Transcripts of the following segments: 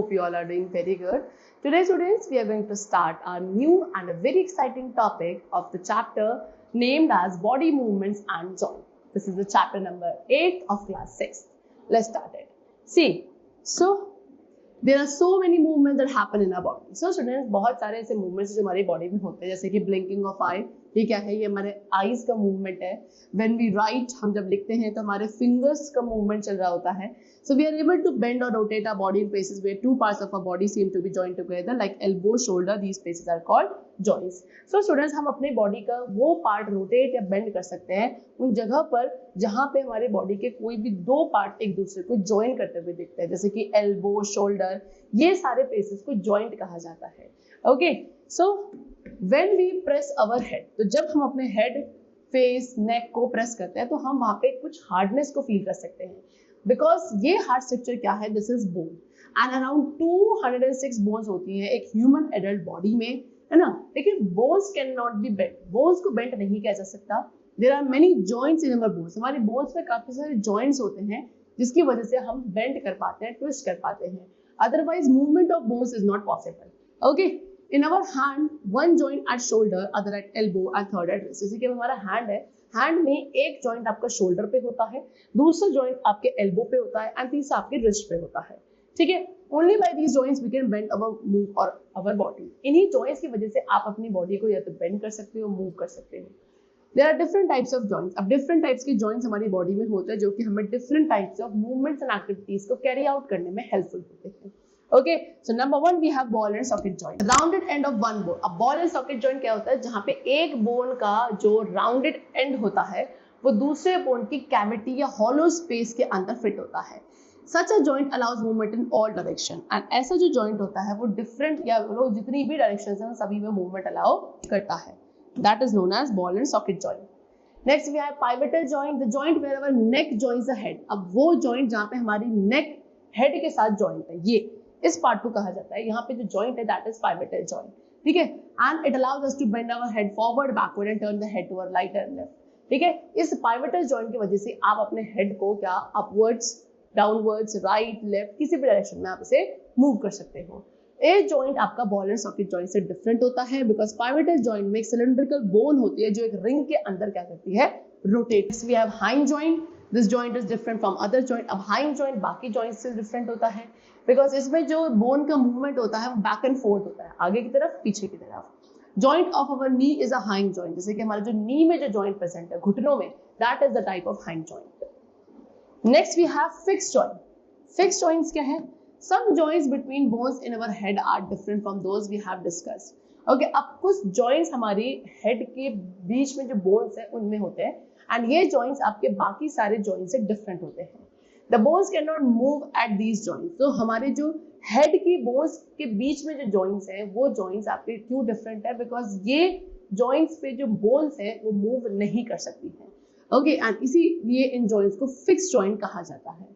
Hope you all are doing very good. Today, students, we are going to start our new and a very exciting topic of the chapter named as Body Movements and Joint. This is the chapter number 8 of class 6. Let's start it. See, so there are so many movements that happen in our body. So students, बहुत सारे ऐसे movements जो हमारी body में होते हैं, जैसे कि blinking of eye, ये क्या है? ये हमारे eyes का movement है. When we write, हम जब लिखते हैं तो हमारे fingers का movement चल रहा होता है. So we are able to bend or rotate our body in places where two parts of our body seem to be joined together, like elbow, shoulder. These places are called joints. So students, हम अपने body का वो part rotate या bend कर सकते हैं उन जगह पर जहाँ पे हमारे body के कोई भी दो part एक दूसरे को join करते हुए दिखते हैं, जैसे कि elbow, shoulder. ये सारे places को joint कहा जाता है. Okay, so when we press our head, तो जब हम अपने head, face, neck को press करते हैं तो हम वहाँ पे कुछ hardness को feel कर सकते हैं. Because ये हार्ट स्ट्रक्चर क्या है? This is bone and around 206 bones होती हैं एक ह्यूमन एडल्ट बॉडी में, है ना. लेकिन bones can not be bent. Bones को बेंट नहीं किया जा सकता. There are many joints in our bones. हमारे बोन्स में काफी सारे जॉइंट्स होते हैं जिसकी वजह से हम बेंट कर पाते हैं, ट्विस्ट कर पाते हैं. Otherwise movement of bones is not possible. Okay, in our hand one joint at shoulder, other at elbow and third at wrist. जैसे कि हमारा हैंड है, हैंड में एक जॉइंट आपका शोल्डर पे होता है, दूसरा जॉइंट आपके एल्बो पे होता है एंड तीसरा आपके रिस्ट पे होता है. ठीक है. Only by these joints we can bend our move और अवर बॉडी. इन्हीं जॉइंट्स की वजह से आप अपनी बॉडी को या तो बेंड कर सकते हो, मूव कर सकते हो. There are different types of joints. अब डिफरेंट टाइप्स के जॉइंट्स हमारी बॉडी में होते हैं जो कि हमें different types of movements and activities को कैरी आउट करने में हेल्पफुल होते हैं. Okay, so number one we have ball and socket joint. Rounded end of one bone. अब ball and socket joint क्या होता है? जहाँ पे एक बोन का जो राउंडेड एंड होता है वो दूसरे बोन की कैविटी या हॉलो स्पेस के अंदर फिट होता है. Such a joint allows movement in all direction. And ऐसा जो joint होता है वो डिफरेंट या वो जितनी भी डायरेक्शन है सभी में मूवमेंट अलाउ करता है. That is known as ball and socket joint. Next we have pivotal joint. The joint where our neck joins the head. अब वो joint जहाँ पे हमारी neck हेड के साथ joint है, ये इस पार्ट को कहा जाता है. यहाँ पे जो जॉइंट है दैट इज पाइवोटल जॉइंट. ठीक है. And it allows us to bend our head forward, backward and turn the head to our right and left. ठीक है. इस पाइवोटल जॉइंट की वजह से आप अपने हेड को क्या अपवर्ड्स, डाउनवर्ड्स, राइट, लेफ्ट, किसी भी डायरेक्शन में आप इसे मूव कर सकते हो. ये जॉइंट आपका बॉल एंड सॉकेट जॉइंट से डिफरेंट होता है बिकॉज पाइवोटल जॉइंट में एक सिलेंड्रिकल बोन होती है जो एक रिंग के अंदर क्या करती है? Rotate. We have hinge joint. This joint is different from other joint. अब हाइंड जॉइंट बाकी जॉइंट से डिफरेंट होता है बिकॉज इसमें जो बोन का मूवमेंट होता है वो बैक एंड फोर्थ होता है, आगे की तरफ, पीछे की तरफ. Joint of our knee is a hind joint. जैसे कि हमारे जो नी में जो जॉइंट प्रेजेंट है घुटनों में, that is the type of hinge joint. Next we have fixed joint. Fixed joints क्या है? Some joints between bones in our head are different from those we have discussed. Okay, अब कुछ joints हमारी head के बीच में जो bones है उनमें होते हैं एंड ये जॉइंट्स आपके बाकी सारे जॉइंट से डिफरेंट होते हैं. The bones cannot move at these joints. तो हमारे जो हेड की बोन्स के बीच में जो जॉइंट्स हैं वो जॉइंट्स आपके क्यों डिफरेंट है? बिकॉज ये जॉइंट्स पे जो बोन्स हैं वो मूव नहीं कर सकती हैं. ओके, एंड इसीलिए इन जॉइंट्स को फिक्स जॉइंट कहा जाता है.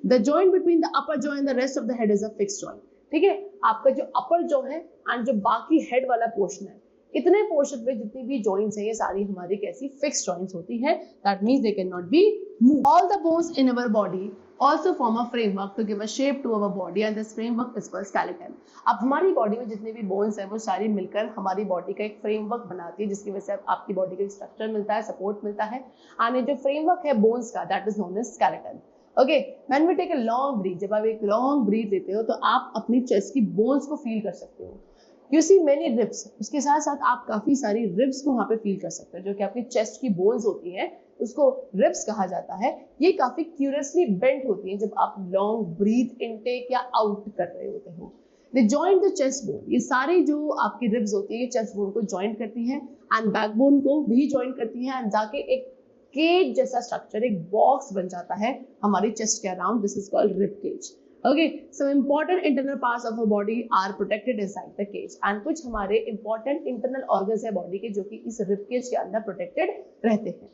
The joint between the upper jaw and the rest of the head is a fix joint. ठीक है. आपका जो अपर जॉ है एंड जो बाकी हेड वाला पोर्शन है, इतने पोर्शन पे जितनी भी जॉइंट्स हैं ये सारी हमारी कैसी? फिक्स्ड जॉइंट्स होती हैं. That means they can not B move. All the bones in our body also form a framework to give a shape to our body and this framework is called skeleton. अब हमारी body में जितने भी bones हैं वो सारी मिलकर हमारी बॉडी का एक फ्रेमवर्क बनाती है जिसकी वजह से आपकी बॉडी का स्ट्रक्चर मिलता है, सपोर्ट मिलता है. और जो फ्रेमवर्क है बोन्स का that is known as skeleton. Okay, when we take a long breath, जब आप एक लॉन्ग ब्रीथ लेते हो तो आप अपनी चेस्ट की बोन्स को फील कर सकते हो. You see many ribs. उसके साथ साथ आप काफी सारी रिब्स को वहाँ पे फील कर सकते हो जो कि आपकी चेस्ट की बोन्स होती हैं, उसको रिब्स कहा जाता है. ये काफी क्यूरियसली बेंट होती हैं जब आप लॉन्ग ब्रीथ इनटेक या आउट कर रहे होते हो. दे जॉइंट द चेस्ट बोन. ये सारी जो आपकी रिब्स होती है ये चेस्ट बोन को जॉइंट करती हैं एंड बैकबोन को भी जॉइंट करती हैं एंड जाके एक केज जैसा स्ट्रक्चर, एक बॉक्स बन जाता है हमारी चेस्ट के around. This is called rib cage. Okay, so important internal parts of our body are protected inside the cage and कुछ हमारे important internal organs है बॉडी के जो कि इस रिब केज के अंदर प्रोटेक्टेड रहते हैं.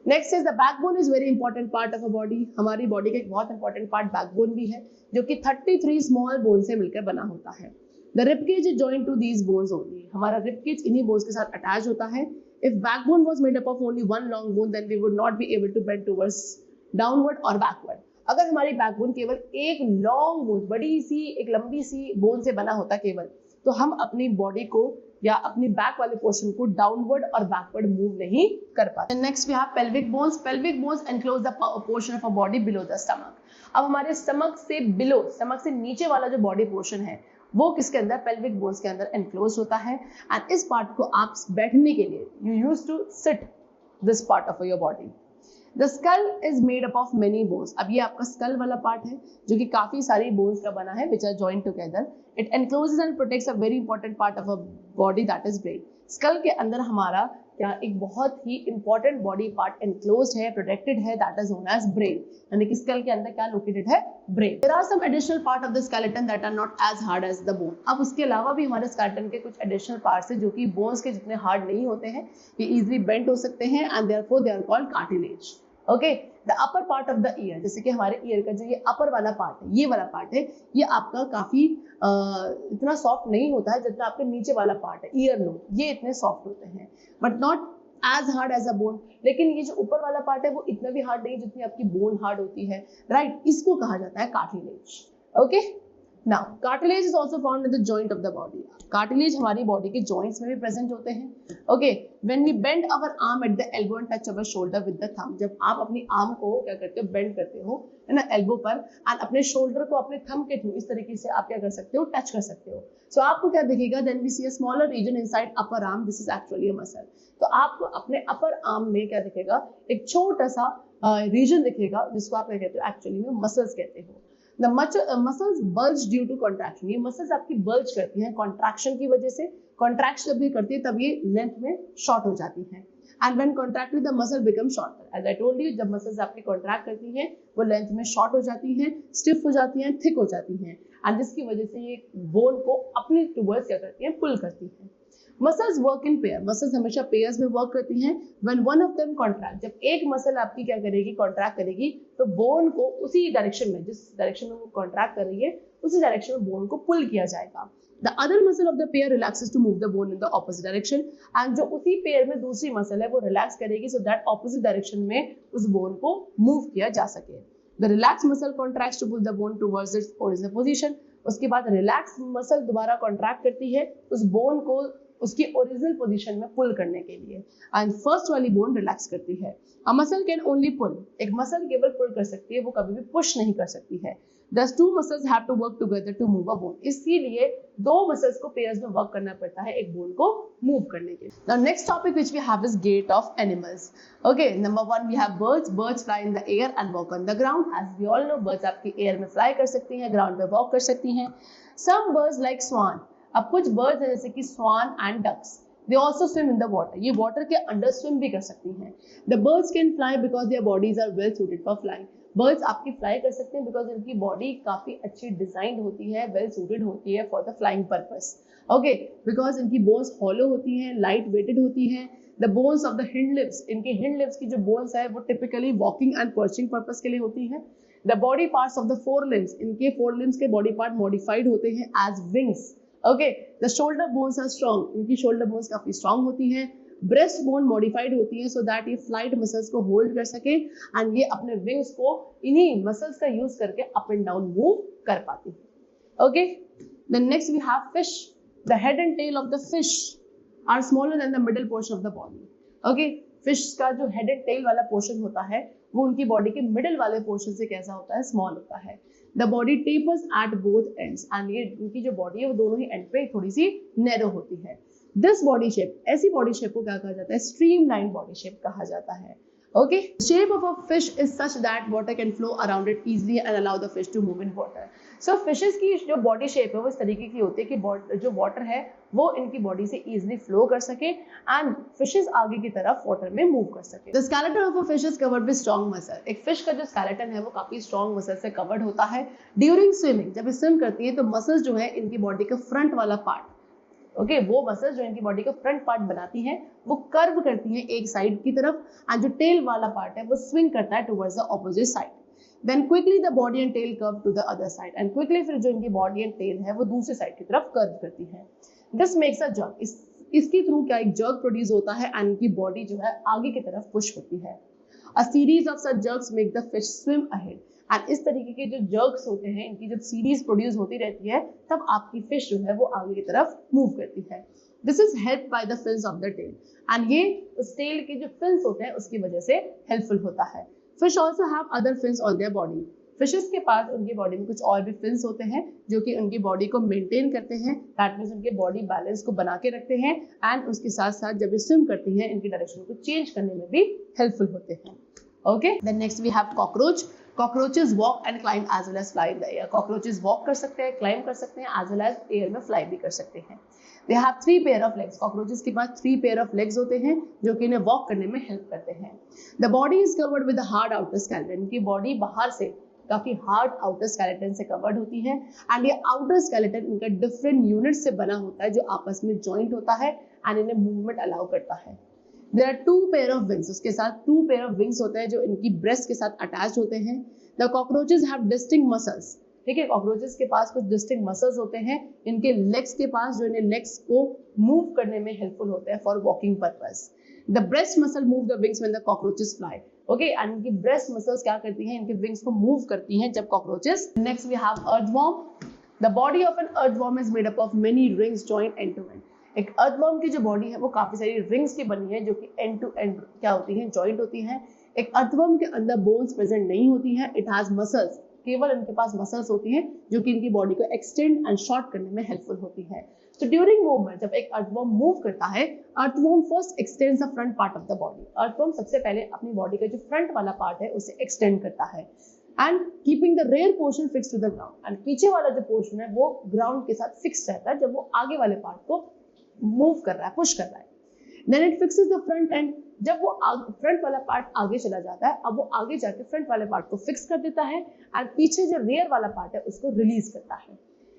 Next is the backbone is very important part of a body. हमारी बॉडी का एक बहुत इंपॉर्टेंट पार्ट बैकबोन भी है जो कि 33 स्मॉल बोन से मिलकर बना होता है. The rib cage is joint to these bones only. हमारा रिब केज इन्हीं बोन्स के साथ अटैच होता है. If backbone was made up of only one long bone then we would not be able to bend towards downward और backward. अगर हमारी backbone केवल एक लॉन्ग बोन, बड़ी सी एक लंबी सी बोन से बना होता केवल, तो हम अपनी बॉडी को या अपनी बैक वाले पोर्शन को डाउनवर्ड और बैकवर्ड मूव नहीं कर पाते। Next we have pelvic bones. Pelvic bones enclose the portion of a body below the stomach. अब हमारे स्टमक से बिलो, स्टमक से नीचे वाला जो बॉडी पोर्शन है वो किसके अंदर, पेल्विक बोन्स के अंदर एनक्लोज होता है। एंड इस पार्ट को आप बैठने के लिए you use to sit this part of your body. The skull is made up of many bones. अब ये आपका स्कल वाला पार्ट है जो कि काफी सारी बोन्स का बना है which are joint together. It encloses and protects a very important part of a body that is brain. Skull के अंदर हमारा क्या एक बहुत ही इंपॉर्टेंट बॉडी पार्ट एनक्लोज्ड है, प्रोटेक्टेड है, that is known as brain. यानी कि स्कल के अंदर क्या लोकेटेड है, brain. There are some additional part of the skeleton that are not as hard as the bone. अब उसके अलावा भी हमारे स्केलेटन के कुछ एडिशनल पार्ट्स हैं जो कि बोन्स के जितने हार्ड नहीं होते हैं, ये इजीली बेंड हो सकते हैं and therefore they are called cartilage. Okay, the upper part of the ear, जैसे कि हमारे ईयर का जो ये अपर वाला पार्ट है, ये वाला पार्ट है, ये आपका काफी इतना सॉफ्ट नहीं होता है जितना आपके नीचे वाला पार्ट है, ईयर लोब, ये इतने सॉफ्ट होते हैं but not as hard as a bone. लेकिन ये जो ऊपर वाला पार्ट है वो इतना भी हार्ड नहीं जितनी आपकी बोन हार्ड होती है, राइट? इसको कहा जाता है cartilage. Okay, now cartilage is also found in the joint of the body. Cartilage हमारी बॉडी के जॉइंट्स में भी प्रेजेंट होते हैं। Okay, when we bend our arm at the elbow and touch our shoulder with the thumb, जब आप अपनी arm को क्या करते हो, बेंड करते हो, है ना, एल्बो पर, एंड अपने शोल्डर को अपने थंब के थ्रू इस तरीके से आप क्या कर सकते हो, टच कर सकते हो। सो आपको क्या दिखेगा, then we see a smaller region inside upper arm, this is actually a muscle. तो आपको अपने अपर आर्म में क्या दिखेगा, एक छोटा सा रीजन दिखेगा जिसको आप क्या कहते हो, एक्चुअली में मसल्स कहते हो। The muscles bulge due to contraction. ये मसल्स आपकी बल्ज करती हैं कॉन्ट्रैक्शन की वजह से। कॉन्ट्रैक्शन जब ये करती है तब ये लेंथ में शॉर्ट हो जाती हैं। And when contracted the muscle become shorter. As I told you, जब मसल्स आपकी कॉन्ट्रैक्ट करती हैं वो लेंथ में शॉर्ट हो जाती हैं, स्टिफ हो जाती हैं, थिक हो जाती हैं, एंड जिसकी वजह से ये बोन को अपनी टुवर्ड्स क्या करती हैं, पुल करती हैं। Muscles work in pair. Muscles हमेशा पेयर्स में वर्क करती हैं। When one of them contract, जब एक मसल आपकी क्या करेगी, कॉन्ट्रैक्ट करेगी, तो बोन को उसी डायरेक्शन में, जिस डायरेक्शन में वो कॉन्ट्रैक्ट कर रही है उसी डायरेक्शन में बोन को पुल किया जाएगा। The other muscle of the pair relaxes to move the bone in the opposite direction. And जो उसी पेयर में दूसरी मसल है वो रिलैक्स करेगी सो दैट ऑपोजिट डायरेक्शन में उस बोन को मूव किया जा सके। The relax muscle contracts to pull the bone towards its original position. उसके बाद रिलैक्स मसल दोबारा कॉन्ट्रैक्ट करती है उस बोन को उसकी ओरिजिनल पोजीशन में पुल करने के लिए, एंड फर्स्ट वाली बोन रिलैक्स करती है। अ मसल कैन ओनली पुल। एक मसल केवल पुल कर सकती है, वो कभी भी पुश नहीं कर सकती है। Thus two muscles have to work together to move a bone. इसीलिए दो मसल्स को पेयर्स में वर्क करना पड़ता है एक बोन को मूव करने के लिए। Now next topic which we have is gait of animals. Okay, number one we have birds. Birds fly in the air and walk on the ground. As we all know, birds आपकी air में fly कर सकती हैं, ground पे walk कर सकती हैं। Some birds like swan. अब कुछ बर्ड्स हैं जैसे कि swan and ducks, they also swim in the water. ये वाटर के अंडर स्विम भी कर सकती हैं। The birds can fly because their bodies are well suited for flying. Birds आपकी फ्लाई कर सकते हैं बिकॉज इनकी बॉडी काफी अच्छी डिजाइंड होती है, वेल सूटेड होती है for the flying purpose. Okay, because इनकी बोन्स हॉलो होती हैं, लाइट वेटेड होती हैं। The bones of the hind limbs, इनकी हिंड लिप्स की जो बोन्स है वो typically walking and perching purpose के लिए होती है। The body parts of the fore limbs, इनके फोर लिम्स के बॉडी पार्ट मॉडिफाइड होते हैं as wings. Okay, the shoulder bones are strong, इनकी शोल्डर बोन्स काफी स्ट्रॉन्ग होती हैं। ब्रेस्ट बोन मॉडिफाइड होती है सो दैट ये फ्लाइट मसल्स को होल्ड कर सके एंड ये अपने विंग्स को इन्हीं मसल्स का यूज करके अप एंड डाउन मूव कर पाती है। Okay, then next we have fish. The head and tail of the fish are smaller than the middle portion of the body. Okay, fish का जो head and tail वाला portion होता है वो उनकी बॉडी के मिडिल वाले पोर्शन से कैसा होता है, स्मॉल होता है। The body tapers at both ends, and ये उनकी जो बॉडी है वो दोनों ही एंड पे थोड़ी सी नैरो होती है। दिस बॉडी शेप, ऐसी बॉडी शेप को क्या कहा जाता है, स्ट्रीमलाइन बॉडी शेप कहा जाता है। Okay, shape of a fish is such that water can flow around it easily and allow the fish to move in water. So fishes की जो बॉडी शेप है वो इस तरीके की होती है कि जो वाटर है वो इनकी बॉडी से इजीली फ्लो कर सके एंड फिशेस आगे की तरफ वाटर में मूव कर सके। The skeleton of a fish is covered with strong muscle. एक फिश का जो स्केलेटन है वो काफी स्ट्रॉन्ग मसल से कवर्ड होता है। ड्यूरिंग स्विमिंग, जब स्विम करती है तो मसल्स जो है इनकी बॉडी का फ्रंट वाला पार्ट, ओके, वो मसल्स जो इनकी बॉडी का फ्रंट पार्ट बनाती हैं वो कर्व करती हैं एक साइड की तरफ, एंड जो टेल वाला पार्ट है वो स्विंग करता है towards the opposite side. Then quickly the body and tail curve to the other side, and quickly फिर जो इनकी बॉडी एंड टेल है वो दूसरी साइड की तरफ कर्व करती है। दिस मेक्स अ जर्क, इसके थ्रू क्या एक जर्क प्रोड्यूस होता है एंड इनकी बॉडी जो है आगे की तरफ पुश होती है। A series of such jerks make the fish swim ahead. And इस तरीके के जो जर्क्स होते हैं, इनकी जब सीरीज प्रोड्यूस होती रहती है तब आपकी फिश जो है वो आगे की तरफ मूव करती है। This is help by the fins of the tail, and ये उस टेल के जो फिन्स होते हैं उसकी वजह से हेल्पफुल होता है। Fish also have other fins on their body. Fishes के पास उनकी बॉडी में कुछ और भी फिन्स होते हैं जो कि उनकी बॉडी को मेंटेन करते हैं, दैट मीन्स उनके बॉडी बैलेंस को बना के रखते हैं, एंड उसके साथ साथ जब ये स्विम करती हैं इनकी डायरेक्शन को चेंज करने में भी हेल्पफुल होते हैं। Okay, then next we have cockroach. Cockroaches walk and climb as well as fly in the air. Cockroaches walk कर सकते हैं, क्लाइंब कर सकते हैं, एज वेल एज एयर में फ्लाई भी कर सकते हैं। They have 3 pair of legs. Cockroaches के पास 3 पेयर ऑफ लेग्स होते हैं जो कि इन्हें वॉक करने में हेल्प करते हैं। The body is covered with a hard outer skeleton. इनकी बॉडी बाहर से काफी हार्ड आउटर स्केलेटन से कवर्ड होती है, एंड ये आउटर स्केलेटन इनका डिफरेंट यूनिट से बना होता है जो आपस में जॉइंट होता है एंड इन्हें मूवमेंट अलाउ करता है। There are 2 pair of wings. उसके साथ 2 पेयर ऑफ विंग्स होते हैं जो इनकी ब्रेस्ट के साथ अटैच होते हैं। The cockroaches have distinct muscles. ठीक है, कॉकरोचेस के पास कुछ डिस्टिंक्ट मसल्स होते हैं इनके लेग्स के पास जो इन्हें लेग्स को मूव करने में हेल्पफुल होते हैं for walking purpose. The breast muscle move the wings when the cockroaches fly. Okay, and इनकी ब्रेस्ट मसल्स क्या करती हैं, इनके विंग्स को मूव करती हैं जब cockroaches. Next we have earthworm. The body of an earthworm is made up of many rings joint end to end. एक अर्थवर्म की जो बॉडी है वो काफी सारी रिंग्स की बनी है जो कि एंड टू एंड क्या होती हैं, जॉइंट होती हैं। एक अर्थवर्म के अंदर बोन्स प्रेजेंट नहीं होती हैं, इट हैज मसल्स। केवल इनके पास मसल्स होती हैं जो कि इनकी बॉडी को एक्सटेंड एंड शॉर्ट करने में हेल्पफुल होती है। तो ड्यूरिंग मूवमेंट जब एक अर्थवर्म मूव करता है, earthworm first x tends the front part of the body. Earthworm सबसे पहले अपनी बॉडी का जो फ्रंट वाला पार्ट है उसे एक्सटेंड करता है, and keeping the rear portion fix to the ground. And पीछे वाला जो पोर्शन है वो ग्राउंड के साथ फिक्स रहता है जब वो आगे वाले पार्ट को मूव कर रहा है, पुश कर रहा है। Then it fixes the front end। जब वो फ्रंट वाला पार्ट आगे चला जाता है, अब वो आगे जाके फ्रंट वाले पार्ट को फिक्स कर देता है, एंड पीछे जो रेयर वाला पार्ट है उसको रिलीज करता है।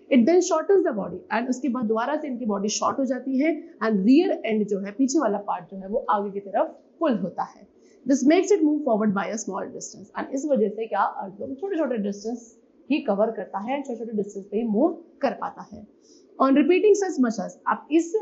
It then shortens the body, and उसके बाद दोबारा से इनकी बॉडी शॉर्ट हो जाती है, एंड रियर एंड जो है, पीछे वाला पार्ट जो है वो आगे की तरफ पुल होता है। This makes it move forward bye a small distance. And इस वजह से क्या अर्थवर्म छोटे छोटे डिस्टेंस ही कवर करता है, छोटे छोटे डिस्टेंस पे ही मूव कर पाता है। ऑन रिपीटिंग सच मसल्स, आप इस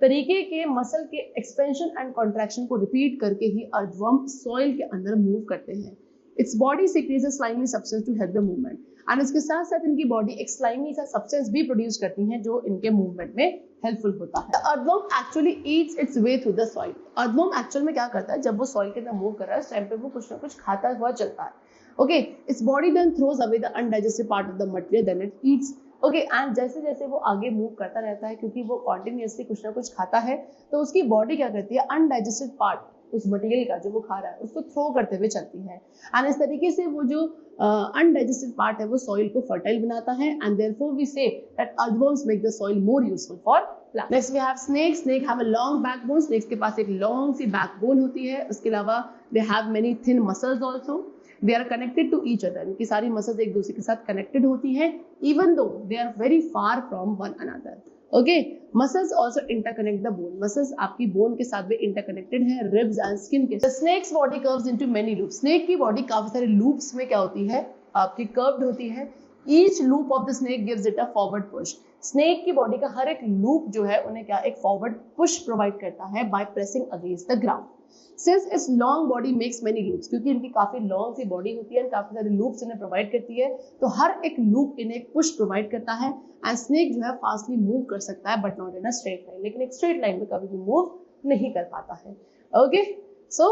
तरीके के मसल के एक्सपेंशन एंड कॉन्ट्रैक्शन को रिपीट करके ही अर्थवर्म सॉइल के अंदर मूव करते हैं। Its body secretes a slimy substance to help the movement, and इसके साथ साथ इनकी बॉडी एक स्लाइमी सा सब्सटेंस भी प्रोड्यूस करती है जो इनके मूवमेंट में हेल्पफुल होता है। Earthworm actually Yeats it's way through the soil. Earthworm actual में क्या करता है, जब वो सॉइल के अंदर मूव कर रहा है उस टाइम पे वो कुछ ना कुछ खाता हुआ चलता है। Okay, its body then throws away the undigested part of the material then it eats. Okay, and जैसे जैसे वो आगे मूव करता रहता है, क्योंकि वो कॉन्टिन्यूसली कुछ ना कुछ खाता है, तो उसकी बॉडी क्या करती है, अनडाइजेस्टेड पार्ट उस मटेरियल का जो वो खा रहा है उसको थ्रो करते हुए चलती है, एंड इस तरीके से वो जो अनडाइजेस्टेड पार्ट है वो सॉइल को फर्टाइल बनाता है, and therefore we say that earthworms make the soil more useful for plant. Next we have snake. Snake have a long backbone. Snakes के पास एक लॉन्ग सी बैकबोन होती है। उसके अलावा they have many thin muscles also. They are connected to each other. इनकी सारी muscles एक दूसरे के साथ कनेक्टेड होती हैं, even though they are very far from one another. Okay, muscles also interconnect the bone. Muscles आपकी bone के साथ भी interconnected हैं, ribs and skin के। The snake's body curves into many loops. Snake की body काफी सारे loops में क्या होती है, आपकी curved होती है। Each loop of the snake gives it a forward push. Snake की body का हर एक loop जो है उन्हें क्या एक forward push provide करता है by pressing against the ground. Since its long body makes many loops, क्योंकि इनकी काफी लॉन्ग सी बॉडी होती है, काफी सारे लूप्स इन्हें प्रोवाइड करती है, तो हर एक लूप इन्हें एक पुश प्रोवाइड करता है, एंड स्नेक जो है फास्टली मूव कर सकता है but not in a straight line. लेकिन एक स्ट्रेट लाइन में कभी भी मूव नहीं कर पाता है। Okay, so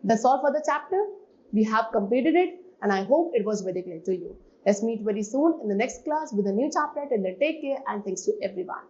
that's all for the chapter. We have completed it and I hope it was very clear to you. Let's meet very soon in the next class with a new chapter. Till then take care and thanks to everyone.